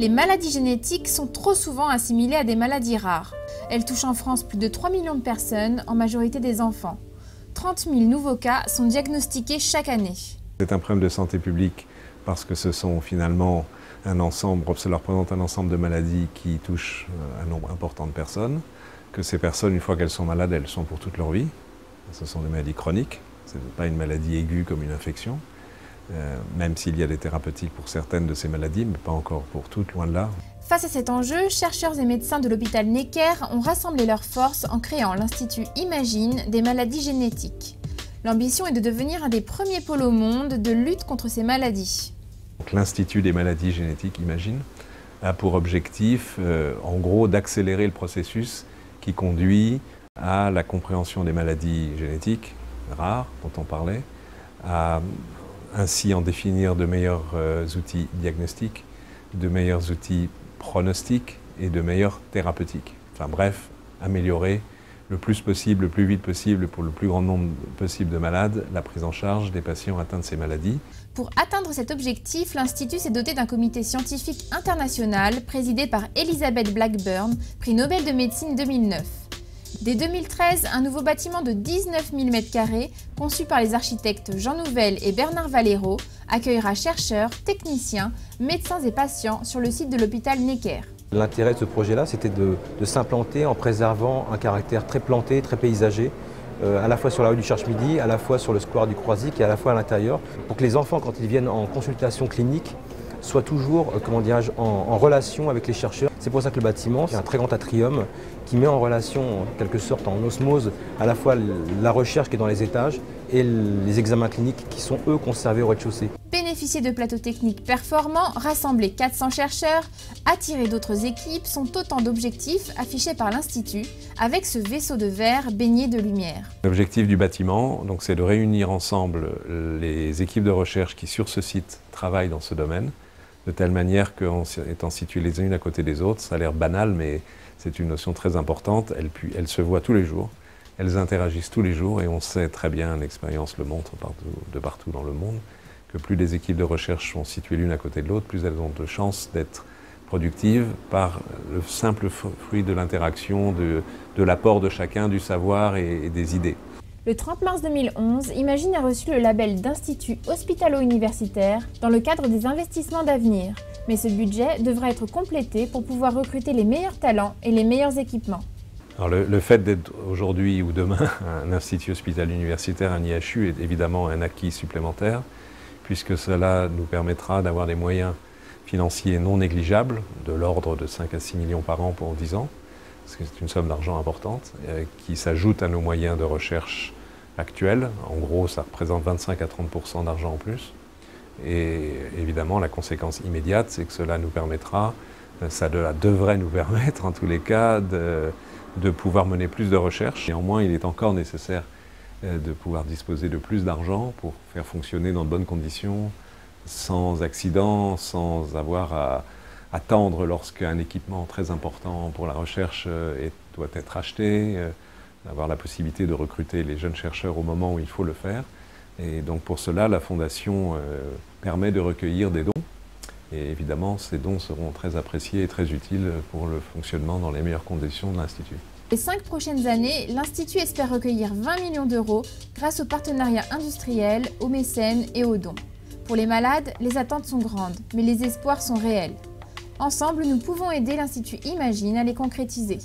Les maladies génétiques sont trop souvent assimilées à des maladies rares. Elles touchent en France plus de 3 millions de personnes, en majorité des enfants. 30 000 nouveaux cas sont diagnostiqués chaque année. C'est un problème de santé publique parce que ce sont finalement cela représente un ensemble de maladies qui touchent un nombre important de personnes, que ces personnes, une fois qu'elles sont malades, elles sont pour toute leur vie. Ce sont des maladies chroniques, ce n'est pas une maladie aiguë comme une infection. Même s'il y a des thérapeutiques pour certaines de ces maladies, mais pas encore pour toutes, loin de là. Face à cet enjeu, chercheurs et médecins de l'hôpital Necker ont rassemblé leurs forces en créant l'Institut Imagine des maladies génétiques. L'ambition est de devenir un des premiers pôles au monde de lutte contre ces maladies. L'Institut des maladies génétiques Imagine a pour objectif, en gros, d'accélérer le processus qui conduit à la compréhension des maladies génétiques rares, dont on parlait, à ainsi en définir de meilleurs outils diagnostiques, de meilleurs outils pronostiques et de meilleurs thérapeutiques. Enfin bref, améliorer le plus possible, le plus vite possible, pour le plus grand nombre possible de malades, la prise en charge des patients atteints de ces maladies. Pour atteindre cet objectif, l'Institut s'est doté d'un comité scientifique international présidé par Elizabeth Blackburn, prix Nobel de médecine 2009. Dès 2013, un nouveau bâtiment de 19 000 m², conçu par les architectes Jean Nouvel et Bernard Valero, accueillera chercheurs, techniciens, médecins et patients sur le site de l'hôpital Necker. L'intérêt de ce projet-là, c'était de s'implanter en préservant un caractère très planté, très paysager, à la fois sur la rue du Cherche-Midi, à la fois sur le square du Croisic et à la fois à l'intérieur, pour que les enfants, quand ils viennent en consultation clinique, soient toujours en relation avec les chercheurs. C'est pour ça que le bâtiment, c'est un très grand atrium qui met en relation, en quelque sorte en osmose, à la fois la recherche qui est dans les étages et les examens cliniques qui sont, eux, conservés au rez-de-chaussée. Bénéficier de plateaux techniques performants, rassembler 400 chercheurs, attirer d'autres équipes sont autant d'objectifs affichés par l'Institut avec ce vaisseau de verre baigné de lumière. L'objectif du bâtiment, c'est de réunir ensemble les équipes de recherche qui, sur ce site, travaillent dans ce domaine, de telle manière qu'en étant situées les unes à côté des autres, ça a l'air banal, mais c'est une notion très importante, elles se voient tous les jours, elles interagissent tous les jours, et on sait très bien, l'expérience le montre de partout dans le monde, que plus les équipes de recherche sont situées l'une à côté de l'autre, plus elles ont de chances d'être productives par le simple fruit de l'interaction, de l'apport de chacun, du savoir et des idées. Le 30 mars 2011, Imagine a reçu le label d'Institut hospitalo-universitaire dans le cadre des investissements d'avenir. Mais ce budget devra être complété pour pouvoir recruter les meilleurs talents et les meilleurs équipements. Alors le fait d'être aujourd'hui ou demain un institut hospitalo-universitaire, un IHU, est évidemment un acquis supplémentaire, puisque cela nous permettra d'avoir des moyens financiers non négligeables, de l'ordre de 5 à 6 millions par an pour 10 ans, parce que c'est une somme d'argent importante, qui s'ajoute à nos moyens de recherche actuels. En gros, ça représente 25 à 30% d'argent en plus. Et évidemment, la conséquence immédiate, c'est que cela nous permettra, ça devrait nous permettre en tous les cas, de pouvoir mener plus de recherche. Néanmoins, il est encore nécessaire de pouvoir disposer de plus d'argent pour faire fonctionner dans de bonnes conditions, sans accident, sans avoir à attendre lorsqu'un équipement très important pour la recherche doit être acheté, d'avoir la possibilité de recruter les jeunes chercheurs au moment où il faut le faire. Et donc pour cela, la Fondation permet de recueillir des dons. Et évidemment, ces dons seront très appréciés et très utiles pour le fonctionnement dans les meilleures conditions de l'Institut. Les 5 prochaines années, l'Institut espère recueillir 20 millions d'euros grâce aux partenariats industriels, aux mécènes et aux dons. Pour les malades, les attentes sont grandes, mais les espoirs sont réels. Ensemble, nous pouvons aider l'Institut Imagine à les concrétiser.